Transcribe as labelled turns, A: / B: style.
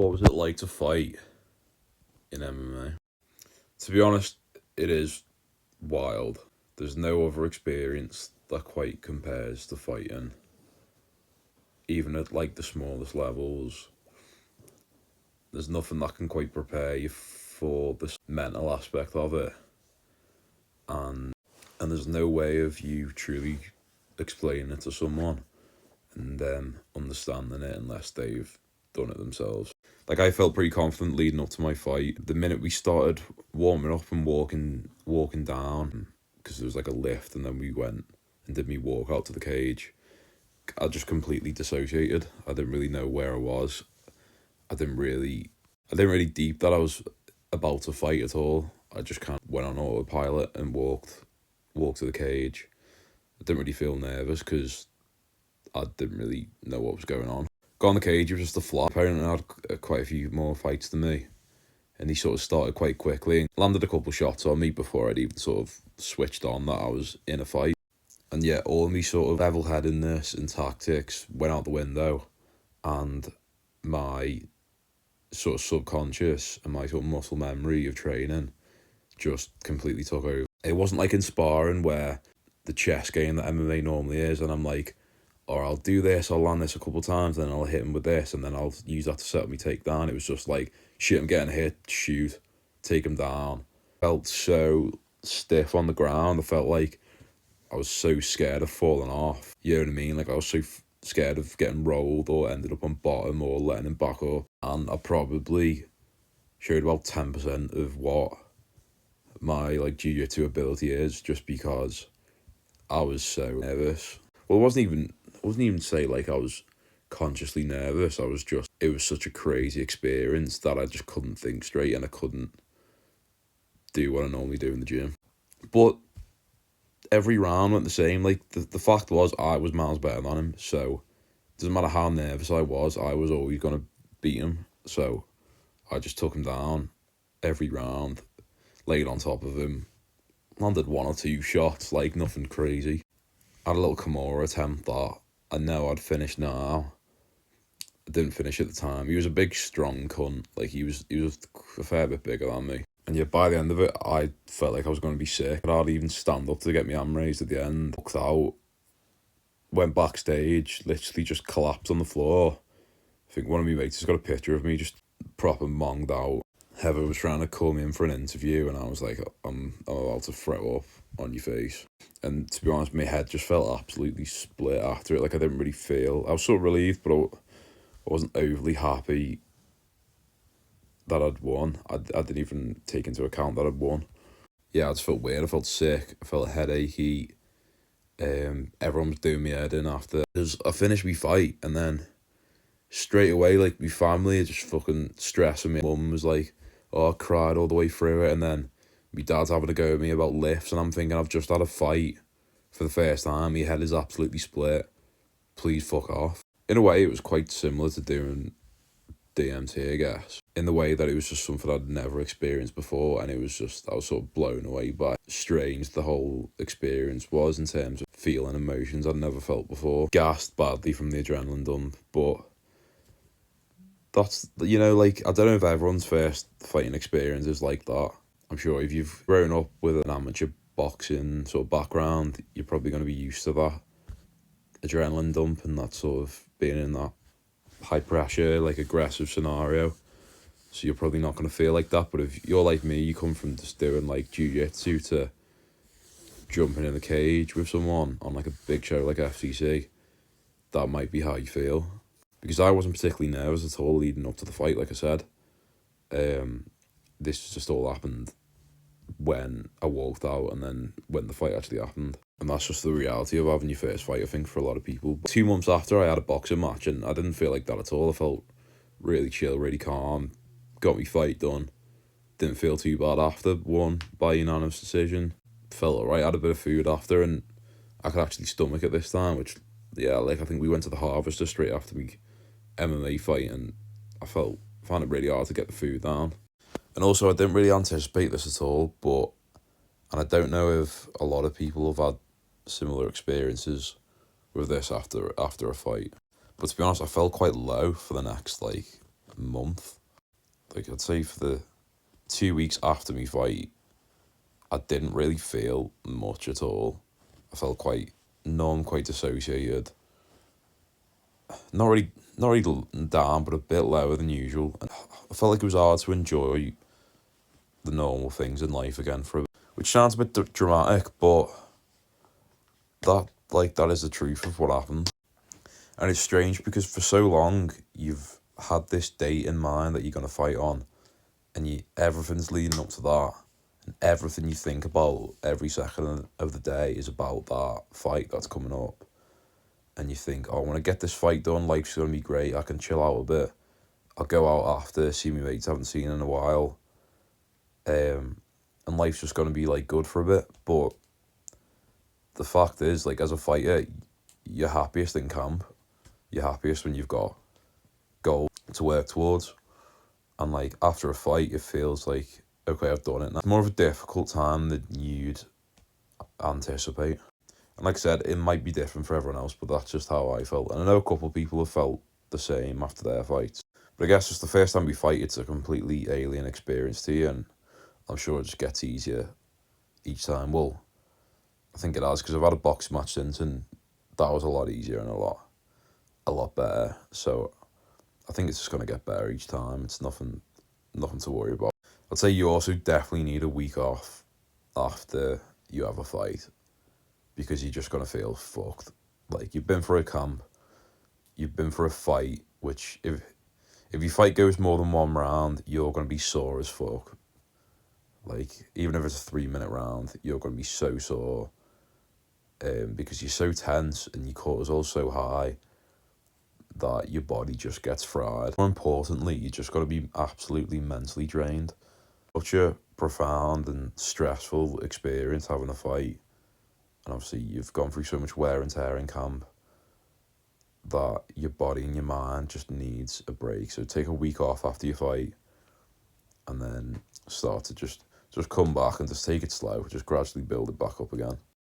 A: What was it like to fight in MMA? To be honest, it is wild. There's no other experience that quite compares to fighting, even at like the smallest levels. There's nothing that can quite prepare you for the mental aspect of it, and there's no way of you truly explaining it to someone and them understanding it unless they've done it themselves. Like, I felt pretty confident leading up to my fight. The minute we started warming up and walking down, because there was like a lift, and then we went and did me walk out to the cage, I just completely dissociated. I didn't really know where I was. I didn't really deep that I was about to fight at all. I just kind of went on autopilot and walked to the cage. I didn't really feel nervous because I didn't really know what was going on. Got on the cage, it was just a flop. Apparently I had quite a few more fights than me, and he sort of started quite quickly. Landed a couple shots on me before I'd even sort of switched on that I was in a fight. And yeah, all of me sort of level-headedness and tactics went out the window, and my sort of subconscious and my sort of muscle memory of training just completely took over. It wasn't like in sparring where the chess game that MMA normally is, and I'm like, or I'll do this, I'll land this a couple times, then I'll hit him with this, and then I'll use that to set up me takedown. It was just like, shit, I'm getting hit, shoot, take him down. Felt so stiff on the ground. I felt like I was so scared of falling off. You know what I mean? Like, I was so scared of getting rolled or ended up on bottom or letting him back up. And I probably showed about 10% of what my like jiu-jitsu ability is, just because I was so nervous. Well, it wasn't even say like I was consciously nervous. It was such a crazy experience that I just couldn't think straight, and I couldn't do what I normally do in the gym. But every round went the same. Like, the fact was, I was miles better than him, so it doesn't matter how nervous I was always going to beat him. So I just took him down every round, laid on top of him, landed one or two shots, like nothing crazy. I had a little Kimura attempt that I know I'd finish now. I didn't finish at the time. He was a big, strong cunt. Like, he was a fair bit bigger than me. And yeah, by the end of it, I felt like I was going to be sick. I'd hardly even stand up to get my arm raised at the end. Walked out, went backstage, literally just collapsed on the floor. I think one of my mates has got a picture of me just proper monged out. Heather was trying to call me in for an interview, and I was like, I'm about to throw up on your face. And to be honest, my head just felt absolutely split after it. Like, I didn't really feel... I was sort of relieved, but I wasn't overly happy that I'd won. I didn't even take into account that I'd won. Yeah, I just felt weird. I felt sick. I felt headachy. Everyone was doing me head in after. I finished my fight, and then straight away, like, my family just fucking stressing me. Mum was like, oh, I cried all the way through it, and then my dad's having to go at me about lifts, and I'm thinking, I've just had a fight for the first time. My head is absolutely split. Please fuck off. In a way, it was quite similar to doing DMT, I guess, in the way that it was just something I'd never experienced before, and I was sort of blown away by how strange the whole experience was in terms of feeling emotions I'd never felt before. Gassed badly from the adrenaline dump, but that's, you know, like, I don't know if everyone's first fighting experience is like that. I'm sure if you've grown up with an amateur boxing sort of background, you're probably going to be used to that adrenaline dump and that sort of being in that high pressure, like, aggressive scenario. So you're probably not going to feel like that. But if you're like me, you come from just doing like jiu-jitsu to jumping in the cage with someone on like a big show like FCC, that might be how you feel. Because I wasn't particularly nervous at all leading up to the fight, like I said. This just all happened when I walked out, and then when the fight actually happened. And that's just the reality of having your first fight, I think, for a lot of people. But 2 months after, I had a boxing match, and I didn't feel like that at all. I felt really chill, really calm, got my fight done. Didn't feel too bad after, won by unanimous decision. Felt alright, had a bit of food after, and I could actually stomach it this time, which, yeah, like, I think we went to the Harvester straight after me MMA fight, and I found it really hard to get the food down. And also, I didn't really anticipate this at all, and I don't know if a lot of people have had similar experiences with this after a fight. But to be honest, I felt quite low for the next, like, month. Like, I'd say for the 2 weeks after my fight, I didn't really feel much at all. I felt quite numb, quite dissociated. Not really down, but a bit lower than usual. And I felt like it was hard to enjoy the normal things in life again for a bit, which sounds a bit dramatic, but that is the truth of what happened. And it's strange because for so long you've had this date in mind that you're gonna fight on, and everything's leading up to that, and everything you think about every second of the day is about that fight that's coming up. And you think, oh, I want to get this fight done, life's gonna be great, I can chill out a bit, I'll go out after, see my mates I haven't seen in a while, and life's just gonna be like good for a bit. But the fact is, like, as a fighter, you're happiest in camp. You're happiest when you've got goals to work towards. And like after a fight, it feels like, okay, I've done it now. It's more of a difficult time than you'd anticipate. And like I said, it might be different for everyone else, but that's just how I felt. And I know a couple of people have felt the same after their fights. But I guess it's the first time we fight, it's a completely alien experience to you, and I'm sure it just gets easier each time. Well, I think it has, because I've had a box match since, and that was a lot easier and a lot better. So I think it's just going to get better each time. It's nothing to worry about. I'd say you also definitely need a week off after you have a fight, because you're just going to feel fucked. Like, you've been for a camp, you've been for a fight, which if your fight goes more than one round, you're going to be sore as fuck. Like, even if it's a 3-minute round, you're going to be so sore, because you're so tense and your cortisol's so high that your body just gets fried. More importantly, you just got to be absolutely mentally drained. Such a profound and stressful experience having a fight, and obviously you've gone through so much wear and tear in camp, that your body and your mind just needs a break. So take a week off after your fight, and then start to just come back and just take it slow, just gradually build it back up again.